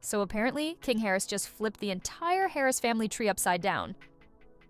So apparently, King Harris just flipped the entire Harris family tree upside down.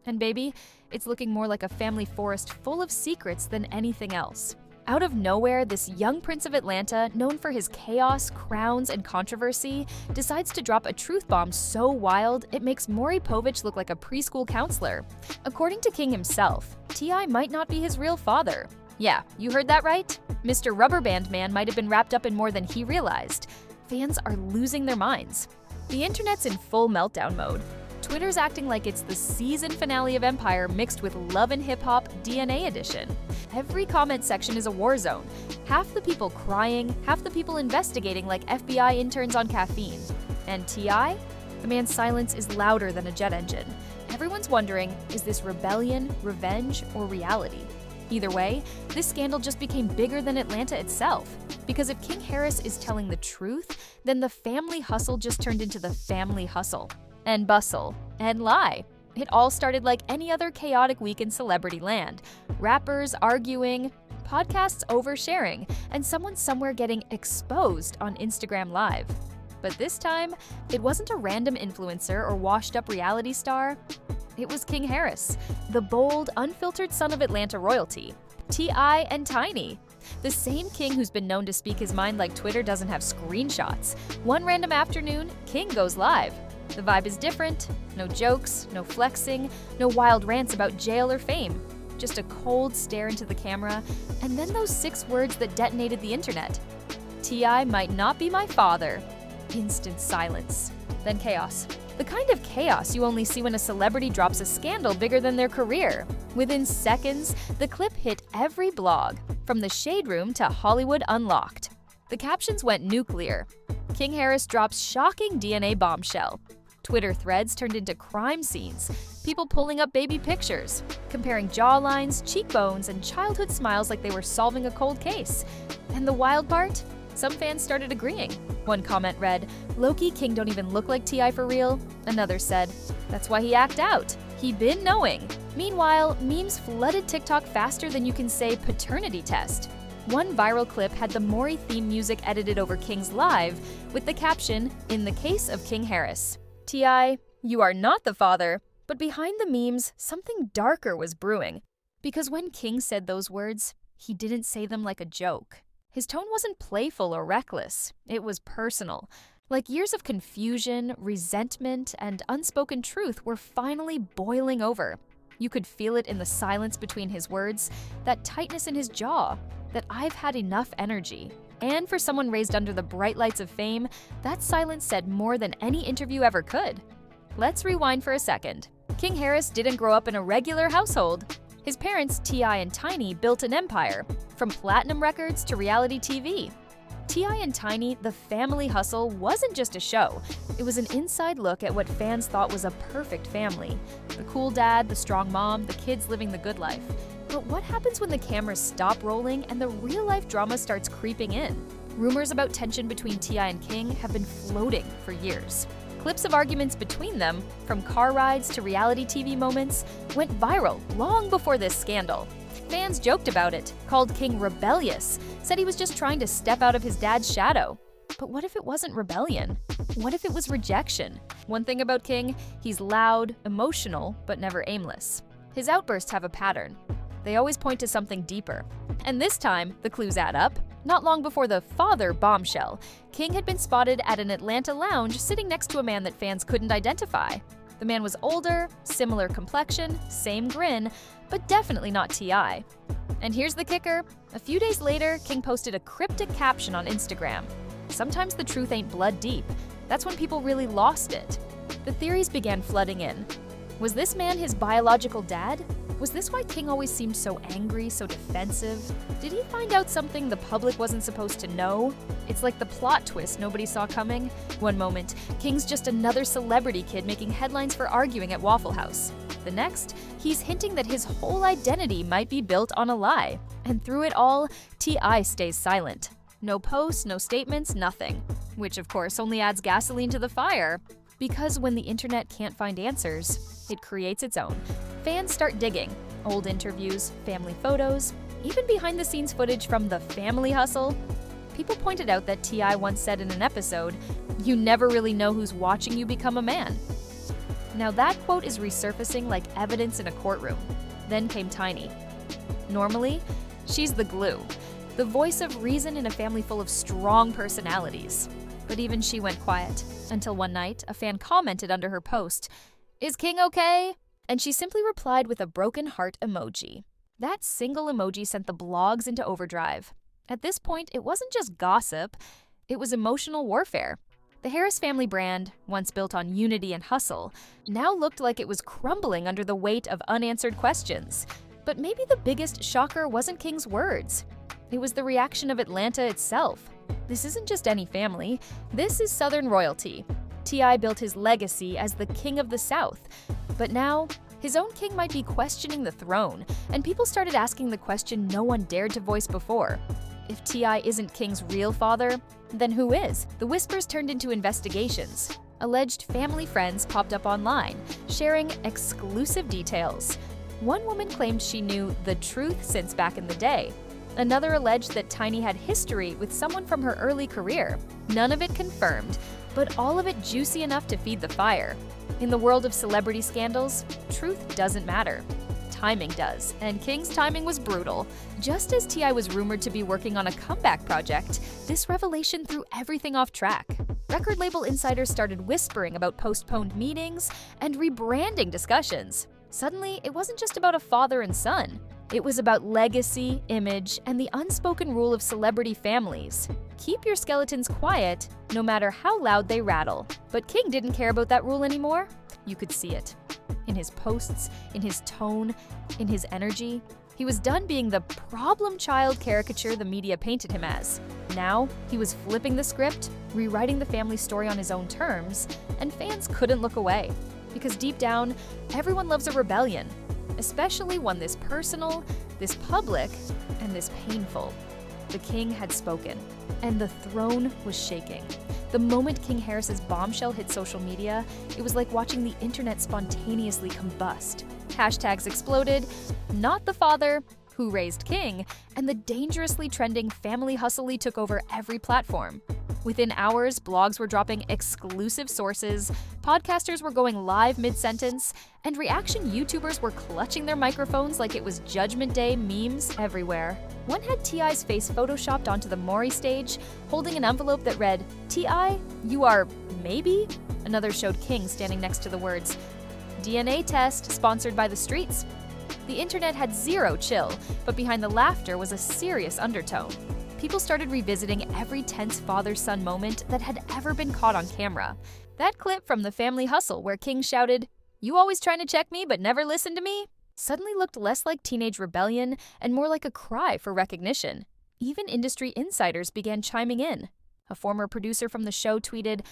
And baby, it's looking more like a family forest full of secrets than anything else. Out of nowhere, this young prince of Atlanta, known for his chaos, crowns, and controversy, decides to drop a truth bomb so wild it makes Maury Povich look like a preschool counselor. According to King himself, T.I. might not be his real father. Yeah, you heard that right. Mr. Rubber Band Man might have been wrapped up in more than he realized. Fans are losing their minds. The internet's in full meltdown mode. Twitter's acting like it's the season finale of Empire mixed with Love and Hip Hop DNA edition. Every comment section is a war zone. Half the people crying, half the people investigating like FBI interns on caffeine. And T.I.? The man's silence is louder than a jet engine. Everyone's wondering, is this rebellion, revenge, or reality? Either way, this scandal just became bigger than Atlanta itself. Because if King Harris is telling the truth, then the family hustle just turned into the family hustle. And bustle. And lie. It all started like any other chaotic week in celebrity land. Rappers arguing, podcasts oversharing, and someone somewhere getting exposed on Instagram Live. But this time, it wasn't a random influencer or washed-up reality star. It was King Harris, the bold, unfiltered son of Atlanta royalty. T.I. and Tiny. The same King who's been known to speak his mind like Twitter doesn't have screenshots. One random afternoon, King goes live. The vibe is different. No jokes, no flexing, no wild rants about jail or fame. Just a cold stare into the camera, and then those 6 words that detonated the internet. T.I. might not be my father. Instant silence. Then chaos. The kind of chaos you only see when a celebrity drops a scandal bigger than their career. Within seconds, the clip hit every blog, from the Shade Room to Hollywood Unlocked. The captions went nuclear. King Harris drops shocking DNA bombshell. Twitter threads turned into crime scenes, people pulling up baby pictures, comparing jawlines, cheekbones, and childhood smiles like they were solving a cold case. And the wild part? Some fans started agreeing. One comment read, "Low-key King don't even look like T.I. for real." Another said, "That's why he act out. He been knowing." Meanwhile, memes flooded TikTok faster than you can say paternity test. One viral clip had the Maury theme music edited over King's live with the caption, "In the case of King Harris." T.I., you are not the father. But behind the memes, something darker was brewing. Because when King said those words, he didn't say them like a joke. His tone wasn't playful or reckless. It was personal. Like years of confusion, resentment, and unspoken truth were finally boiling over. You could feel it in the silence between his words, that tightness in his jaw, that I've had enough energy. And for someone raised under the bright lights of fame, that silence said more than any interview ever could. Let's rewind for a second. King Harris didn't grow up in a regular household. His parents, T.I. and Tiny, built an empire, from platinum records to reality TV. T.I. and Tiny, the family hustle, wasn't just a show. It was an inside look at what fans thought was a perfect family. The cool dad, the strong mom, the kids living the good life. But what happens when the cameras stop rolling and the real-life drama starts creeping in? Rumors about tension between T.I. and King have been floating for years. Clips of arguments between them, from car rides to reality TV moments, went viral long before this scandal. Fans joked about it, called King rebellious, said he was just trying to step out of his dad's shadow. But what if it wasn't rebellion? What if it was rejection? One thing about King, he's loud, emotional, but never aimless. His outbursts have a pattern. They always point to something deeper. And this time, the clues add up. Not long before the father bombshell, King had been spotted at an Atlanta lounge sitting next to a man that fans couldn't identify. The man was older, similar complexion, same grin, but definitely not T.I. And here's the kicker. A few days later, King posted a cryptic caption on Instagram. Sometimes the truth ain't blood deep. That's when people really lost it. The theories began flooding in. Was this man his biological dad? Was this why King always seemed so angry, so defensive? Did he find out something the public wasn't supposed to know? It's like the plot twist nobody saw coming. One moment, King's just another celebrity kid making headlines for arguing at Waffle House. The next, he's hinting that his whole identity might be built on a lie. And through it all, T.I. stays silent. No posts, no statements, nothing. Which of course only adds gasoline to the fire. Because when the internet can't find answers, it creates its own. Fans start digging. Old interviews, family photos, even behind-the-scenes footage from the family hustle. People pointed out that T.I. once said in an episode, "You never really know who's watching you become a man." Now that quote is resurfacing like evidence in a courtroom. Then came Tiny. Normally, she's the glue, the voice of reason in a family full of strong personalities. But even she went quiet, until one night, a fan commented under her post, "Is King okay?" And she simply replied with a broken heart emoji. That single emoji sent the blogs into overdrive. At this point, it wasn't just gossip, it was emotional warfare. The Harris family brand, once built on unity and hustle, now looked like it was crumbling under the weight of unanswered questions. But maybe the biggest shocker wasn't King's words. It was the reaction of Atlanta itself. This isn't just any family, this is Southern royalty. T.I. built his legacy as the king of the South. But now, his own king might be questioning the throne, and people started asking the question no one dared to voice before. If T.I. isn't King's real father, then who is? The whispers turned into investigations. Alleged family friends popped up online, sharing exclusive details. One woman claimed she knew the truth since back in the day. Another alleged that Tiny had history with someone from her early career. None of it confirmed, but all of it juicy enough to feed the fire. In the world of celebrity scandals, truth doesn't matter. Timing does, and King's timing was brutal. Just as T.I. was rumored to be working on a comeback project, this revelation threw everything off track. Record label insiders started whispering about postponed meetings and rebranding discussions. Suddenly, it wasn't just about a father and son. It was about legacy, image, and the unspoken rule of celebrity families. Keep your skeletons quiet, no matter how loud they rattle. But King didn't care about that rule anymore. You could see it. In his posts, in his tone, in his energy. He was done being the problem child caricature the media painted him as. Now, he was flipping the script, rewriting the family story on his own terms, and fans couldn't look away. Because deep down, everyone loves a rebellion. Especially one this personal, this public, and this painful. The king had spoken, and the throne was shaking. The moment King Harris's bombshell hit social media, it was like watching the internet spontaneously combust. Hashtags exploded, "Not the father," "Who raised King," and the dangerously trending "Family Hustly" took over every platform. Within hours, blogs were dropping exclusive sources, podcasters were going live mid-sentence, and reaction YouTubers were clutching their microphones like it was Judgment Day memes everywhere. One had T.I.'s face photoshopped onto the Maury stage, holding an envelope that read, "T.I., you are maybe?" Another showed King standing next to the words, "DNA test sponsored by the streets." The internet had zero chill, but behind the laughter was a serious undertone. People started revisiting every tense father-son moment that had ever been caught on camera. That clip from The Family Hustle where King shouted, "You always trying to check me but never listen to me?" suddenly looked less like teenage rebellion and more like a cry for recognition. Even industry insiders began chiming in. A former producer from the show tweeted,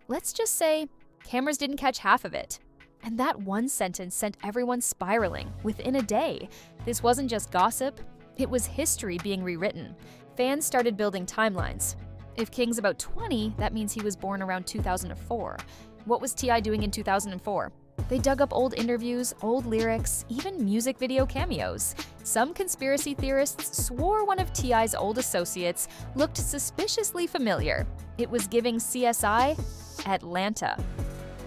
"Let's just say, cameras didn't catch half of it." And that one sentence sent everyone spiraling within a day. This wasn't just gossip, it was history being rewritten. Fans started building timelines. If King's about 20, that means he was born around 2004. What was T.I. doing in 2004? They dug up old interviews, old lyrics, even music video cameos. Some conspiracy theorists swore one of T.I.'s old associates looked suspiciously familiar. It was giving CSI Atlanta.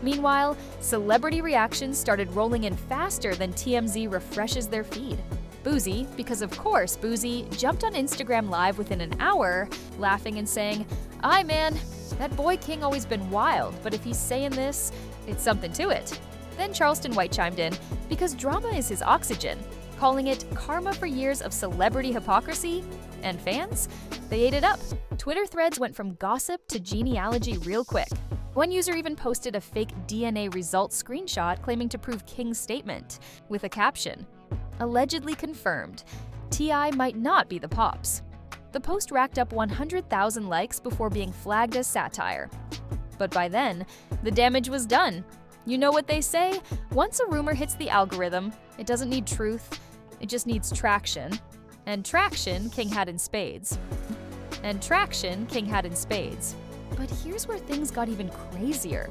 Meanwhile, celebrity reactions started rolling in faster than TMZ refreshes their feed. Boozy, because of course Boozy, jumped on Instagram Live within an hour, laughing and saying, "Aye man, that boy King always been wild, but if he's saying this, it's something to it." Then Charleston White chimed in, because drama is his oxygen, calling it karma for years of celebrity hypocrisy. And fans? They ate it up. Twitter threads went from gossip to genealogy real quick. One user even posted a fake DNA results screenshot claiming to prove King's statement, with a caption, "Allegedly confirmed, T.I. might not be the Pops." The post racked up 100,000 likes before being flagged as satire. But by then, the damage was done. You know what they say? Once a rumor hits the algorithm, it doesn't need truth, it just needs traction. And traction King had in spades. But here's where things got even crazier.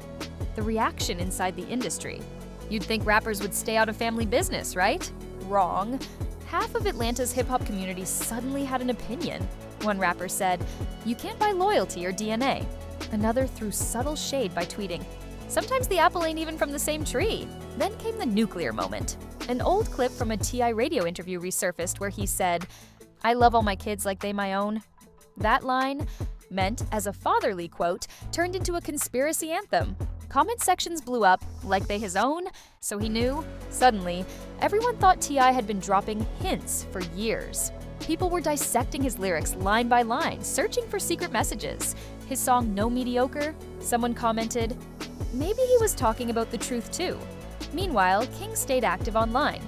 The reaction inside the industry. You'd think rappers would stay out of family business, right? Wrong. Half of Atlanta's hip-hop community suddenly had an opinion. One rapper said, "You can't buy loyalty or DNA." Another threw subtle shade by tweeting, "Sometimes the apple ain't even from the same tree." Then came the nuclear moment. An old clip from a T.I. radio interview resurfaced where he said, "I love all my kids like they my own." That line, meant as a fatherly quote, turned into a conspiracy anthem. Comment sections blew up, like they his own, so he knew. Suddenly, everyone thought T.I. had been dropping hints for years. People were dissecting his lyrics line by line, searching for secret messages. His song No Mediocre, someone commented, "Maybe he was talking about the truth too." Meanwhile, King stayed active online.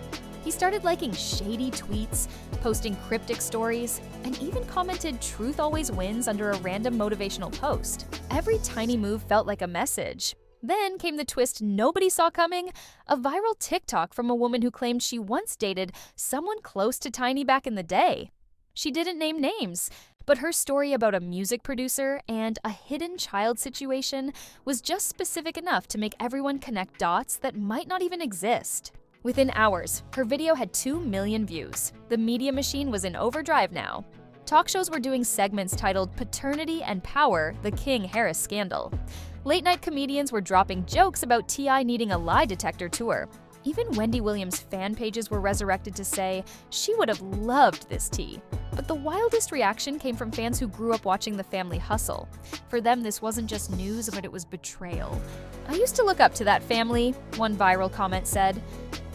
He started liking shady tweets, posting cryptic stories, and even commented "Truth always wins" under a random motivational post. Every tiny move felt like a message. Then came the twist nobody saw coming, a viral TikTok from a woman who claimed she once dated someone close to Tiny back in the day. She didn't name names, but her story about a music producer and a hidden child situation was just specific enough to make everyone connect dots that might not even exist. Within hours, her video had 2 million views. The media machine was in overdrive now. Talk shows were doing segments titled "Paternity and Power: The King-Harris Scandal." Late-night comedians were dropping jokes about T.I. needing a lie detector tour. Even Wendy Williams' fan pages were resurrected to say she would have loved this tea. But the wildest reaction came from fans who grew up watching The Family Hustle. For them, this wasn't just news, but it was betrayal. "I used to look up to that family," one viral comment said.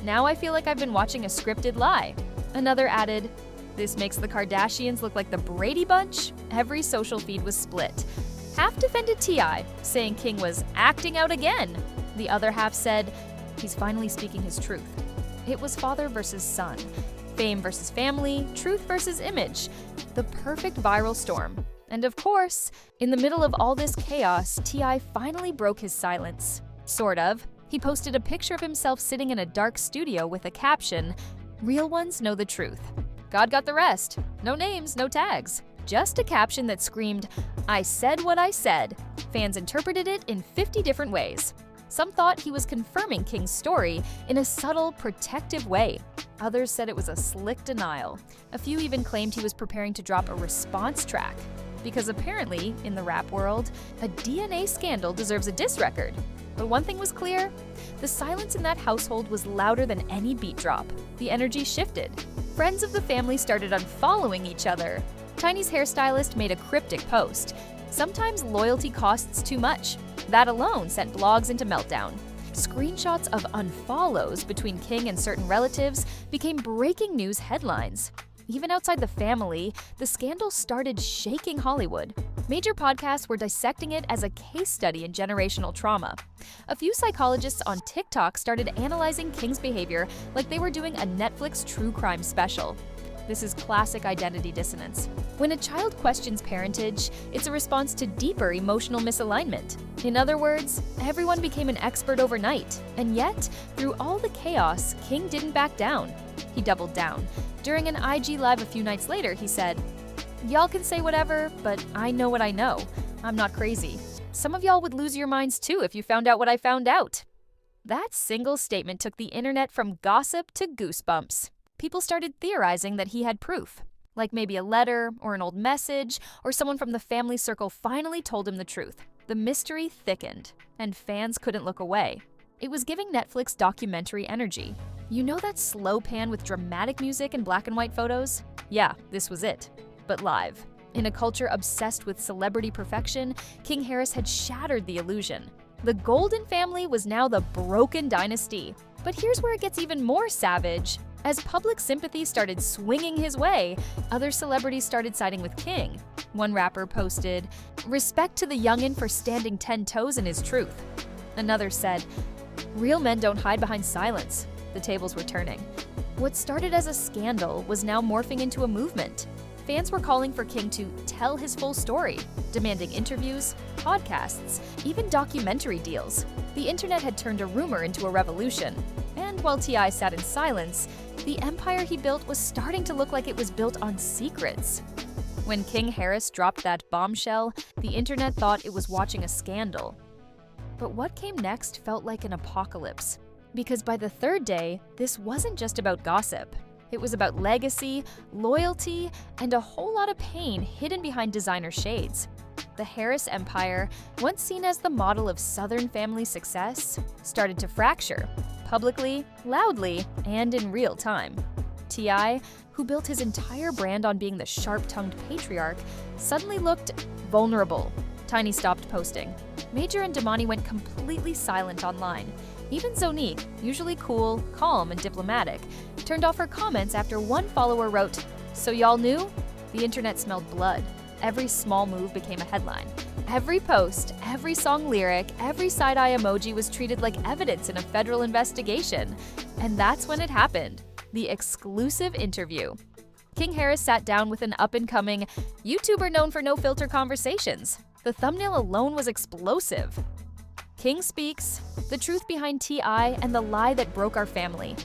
"Now I feel like I've been watching a scripted lie." Another added, "This makes the Kardashians look like the Brady Bunch." Every social feed was split. Half defended T.I., saying King was acting out again. The other half said, "He's finally speaking his truth." It was father versus son, fame versus family, truth versus image. The perfect viral storm. And of course, in the middle of all this chaos, T.I. finally broke his silence. Sort of. He posted a picture of himself sitting in a dark studio with a caption, "Real ones know the truth. God got the rest." No names, no tags. Just a caption that screamed, "I said what I said." Fans interpreted it in 50 different ways. Some thought he was confirming King's story in a subtle, protective way. Others said it was a slick denial. A few even claimed he was preparing to drop a response track. Because apparently, in the rap world, a DNA scandal deserves a diss record. But one thing was clear: the silence in that household was louder than any beat drop. The energy shifted. Friends of the family started unfollowing each other. Tiny's hairstylist made a cryptic post. Sometimes loyalty costs too much. That alone sent blogs into meltdown. Screenshots of unfollows between King and certain relatives became breaking news headlines. Even outside the family, the scandal started shaking Hollywood. Major podcasts were dissecting it as a case study in generational trauma. A few psychologists on TikTok started analyzing King's behavior like they were doing a Netflix true crime special. This is classic identity dissonance. When a child questions parentage, it's a response to deeper emotional misalignment. In other words, everyone became an expert overnight. And yet, through all the chaos, King didn't back down. He doubled down. During an IG Live a few nights later, he said, "Y'all can say whatever, but I know what I know. I'm not crazy. Some of y'all would lose your minds too if you found out what I found out." That single statement took the internet from gossip to goosebumps. People started theorizing that he had proof, like maybe a letter or an old message, or someone from the family circle finally told him the truth. The mystery thickened, and fans couldn't look away. It was giving Netflix documentary energy. You know that slow pan with dramatic music and black and white photos? Yeah, this was it, but live. In a culture obsessed with celebrity perfection, King Harris had shattered the illusion. The Golden family was now the broken dynasty. But here's where it gets even more savage. As public sympathy started swinging his way, other celebrities started siding with King. One rapper posted, "Respect to the youngin' for standing 10 toes in his truth." Another said, "Real men don't hide behind silence." The tables were turning. What started as a scandal was now morphing into a movement. Fans were calling for King to tell his full story, demanding interviews, podcasts, even documentary deals. The internet had turned a rumor into a revolution. And while T.I. sat in silence, the empire he built was starting to look like it was built on secrets. When King Harris dropped that bombshell, the internet thought it was watching a scandal. But what came next felt like an apocalypse. Because by the third day, this wasn't just about gossip. It was about legacy, loyalty, and a whole lot of pain hidden behind designer shades. The Harris empire, once seen as the model of Southern family success, started to fracture, publicly, loudly, and in real time. T.I., who built his entire brand on being the sharp-tongued patriarch, suddenly looked vulnerable. Tiny stopped posting. Major and Damani went completely silent online. Even Zonique, usually cool, calm, and diplomatic, turned off her comments after one follower wrote, "So y'all knew?" The internet smelled blood. Every small move became a headline. Every post, every song lyric, every side-eye emoji was treated like evidence in a federal investigation. And that's when it happened. The exclusive interview. King Harris sat down with an up-and-coming YouTuber known for no-filter conversations. The thumbnail alone was explosive. King speaks, the truth behind T.I. and the lie that broke our family.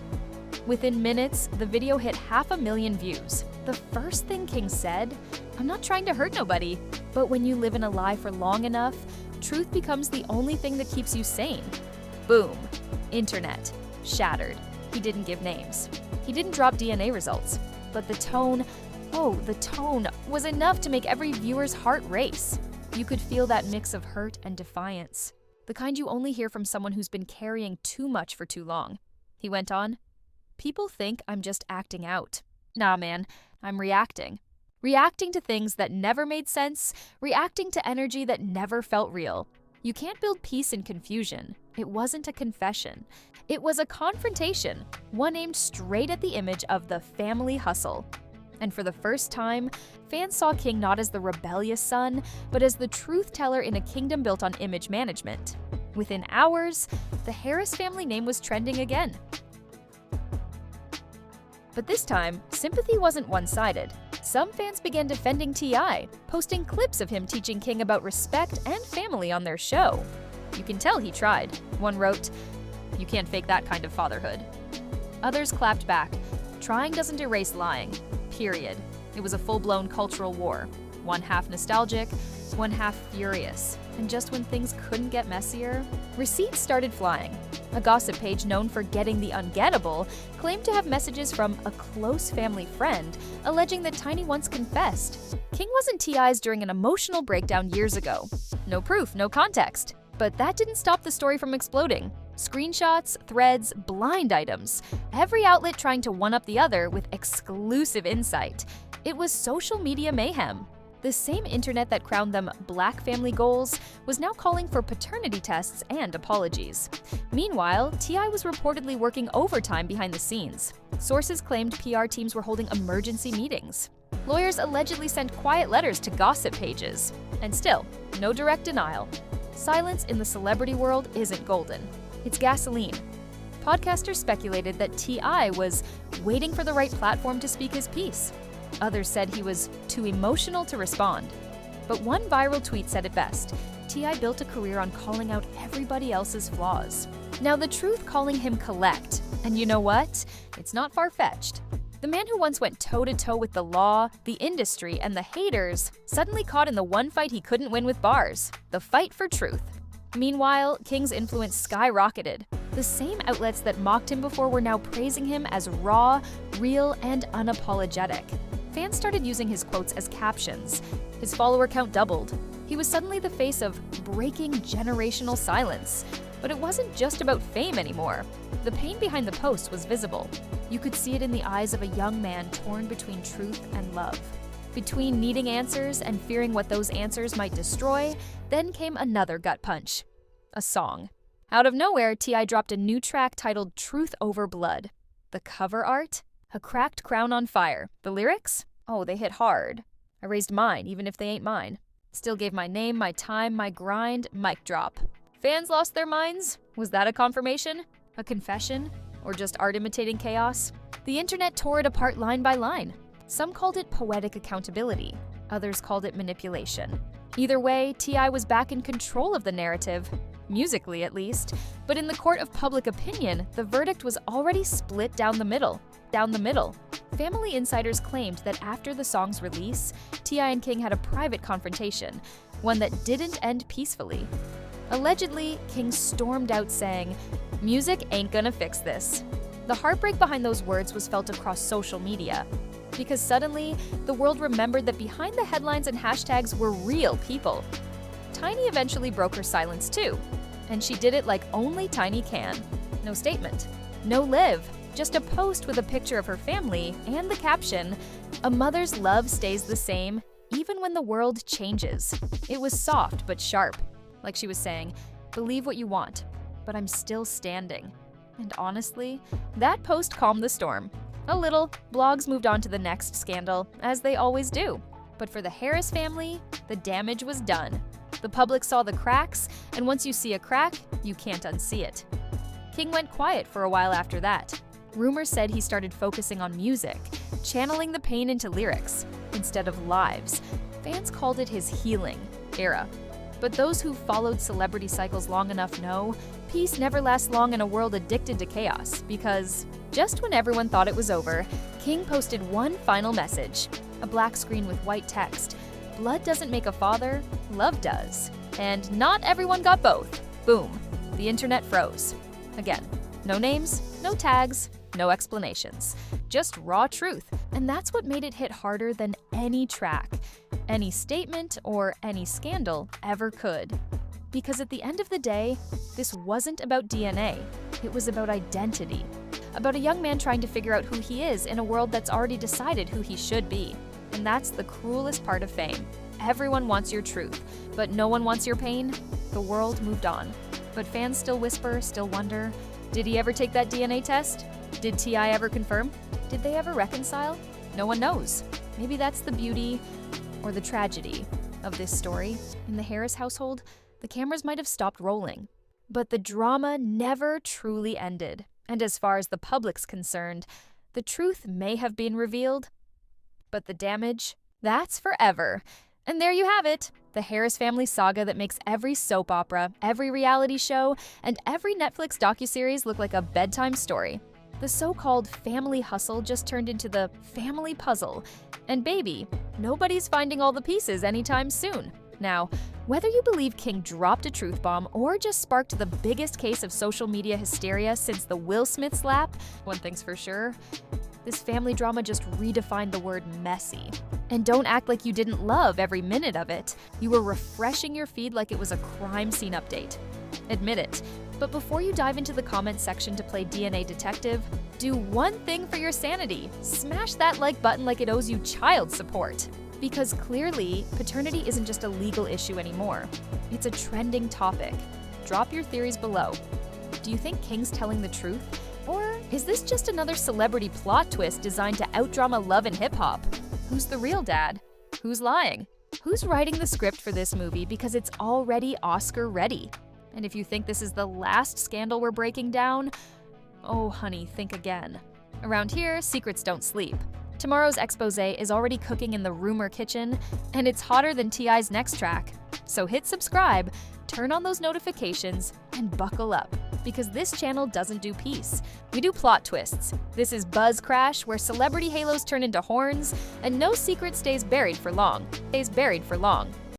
Within minutes, the video hit 500,000 views. The first thing King said, "I'm not trying to hurt nobody." But when you live in a lie for long enough, truth becomes the only thing that keeps you sane. Boom. Internet. Shattered. He didn't give names. He didn't drop DNA results. But the tone, the tone was enough to make every viewer's heart race. You could feel that mix of hurt and defiance. The kind you only hear from someone who's been carrying too much for too long. He went on, "People think I'm just acting out. Nah, man, I'm reacting. Reacting to things that never made sense, reacting to energy that never felt real. You can't build peace in confusion. It wasn't a confession. It was a confrontation, one aimed straight at the image of the family hustle." And for the first time, fans saw King not as the rebellious son, but as the truth teller in a kingdom built on image management. Within hours, the Harris family name was trending again. But this time, sympathy wasn't one-sided. Some fans began defending T.I., posting clips of him teaching King about respect and family on their show. You can tell he tried. One wrote, "You can't fake that kind of fatherhood." Others clapped back, "Trying doesn't erase lying. Period." It was a full-blown cultural war. One half nostalgic, one half furious. And just when things couldn't get messier, receipts started flying. A gossip page known for getting the ungettable claimed to have messages from a close family friend alleging that Tiny once confessed. King wasn't T.I.'s during an emotional breakdown years ago. No proof, no context. But that didn't stop the story from exploding. Screenshots, threads, blind items. Every outlet trying to one-up the other with exclusive insight. It was social media mayhem. The same internet that crowned them Black family goals was now calling for paternity tests and apologies. Meanwhile, T.I. was reportedly working overtime behind the scenes. Sources claimed PR teams were holding emergency meetings. Lawyers allegedly sent quiet letters to gossip pages. And still, no direct denial. Silence in the celebrity world isn't golden. It's gasoline. Podcasters speculated that T.I. was waiting for the right platform to speak his piece. Others said he was too emotional to respond. But one viral tweet said it best. T.I. built a career on calling out everybody else's flaws. Now the truth calling him collect. And you know what? It's not far-fetched. The man who once went toe-to-toe with the law, the industry, and the haters suddenly caught in the one fight he couldn't win with bars, the fight for truth. Meanwhile, King's influence skyrocketed. The same outlets that mocked him before were now praising him as raw, real, and unapologetic. Fans started using his quotes as captions. His follower count doubled. He was suddenly the face of breaking generational silence. But it wasn't just about fame anymore. The pain behind the post was visible. You could see it in the eyes of a young man torn between truth and love. Between needing answers and fearing what those answers might destroy, then came another gut punch. A song. Out of nowhere, T.I. dropped a new track titled Truth Over Blood. The cover art? A cracked crown on fire. The lyrics? Oh, they hit hard. I raised mine, even if they ain't mine. Still gave my name, my time, my grind, mic drop. Fans lost their minds? Was that a confirmation? A confession? Or just art imitating chaos? The internet tore it apart line by line. Some called it poetic accountability. Others called it manipulation. Either way, T.I. was back in control of the narrative. Musically, at least. But in the court of public opinion, the verdict was already split down the middle. Family insiders claimed that after the song's release, T.I. and King had a private confrontation, one that didn't end peacefully. Allegedly, King stormed out saying, "Music ain't gonna fix this." The heartbreak behind those words was felt across social media, because suddenly, the world remembered that behind the headlines and hashtags were real people. Tiny eventually broke her silence too, and she did it like only Tiny can. No statement, no live, just a post with a picture of her family and the caption, "A mother's love stays the same even when the world changes." It was soft but sharp, like she was saying, "Believe what you want, but I'm still standing." And honestly, that post calmed the storm. A little, blogs moved on to the next scandal, as they always do. But for the Harris family, the damage was done. The public saw the cracks, and once you see a crack, you can't unsee it. King went quiet for a while after that. Rumors said he started focusing on music, channeling the pain into lyrics, instead of lives. Fans called it his healing era. But those who followed celebrity cycles long enough know peace never lasts long in a world addicted to chaos, because just when everyone thought it was over, King posted one final message, a black screen with white text. "Blood doesn't make a father, love does." And not everyone got both. Boom. The internet froze. Again, no names, no tags, no explanations. Just raw truth. And that's what made it hit harder than any track, any statement, or any scandal ever could. Because at the end of the day, this wasn't about DNA. It was about identity. About a young man trying to figure out who he is in a world that's already decided who he should be. And that's the cruelest part of fame. Everyone wants your truth, but no one wants your pain. The world moved on. But fans still whisper, still wonder, did he ever take that DNA test? Did T.I. ever confirm? Did they ever reconcile? No one knows. Maybe that's the beauty, or the tragedy, of this story. In the Harris household, the cameras might have stopped rolling. But the drama never truly ended. And as far as the public's concerned, the truth may have been revealed, but the damage, that's forever. And there you have it, the Harris family saga that makes every soap opera, every reality show, and every Netflix docuseries look like a bedtime story. The so-called family hustle just turned into the family puzzle. And baby, nobody's finding all the pieces anytime soon. Now, whether you believe King dropped a truth bomb or just sparked the biggest case of social media hysteria since the Will Smith slap, one thing's for sure, this family drama just redefined the word messy. And don't act like you didn't love every minute of it. You were refreshing your feed like it was a crime scene update. Admit it. But before you dive into the comments section to play DNA detective, do one thing for your sanity. Smash that like button like it owes you child support. Because clearly, paternity isn't just a legal issue anymore. It's a trending topic. Drop your theories below. Do you think King's telling the truth? Or is this just another celebrity plot twist designed to outdrama love and hip-hop? Who's the real dad? Who's lying? Who's writing the script for this movie because it's already Oscar ready? And if you think this is the last scandal we're breaking down, oh honey, think again. Around here, secrets don't sleep. Tomorrow's expose is already cooking in the rumor kitchen, and it's hotter than T.I.'s next track. So hit subscribe, turn on those notifications, and buckle up. Because this channel doesn't do peace. We do plot twists. This is Buzz Crash, where celebrity halos turn into horns, and no secret stays buried for long.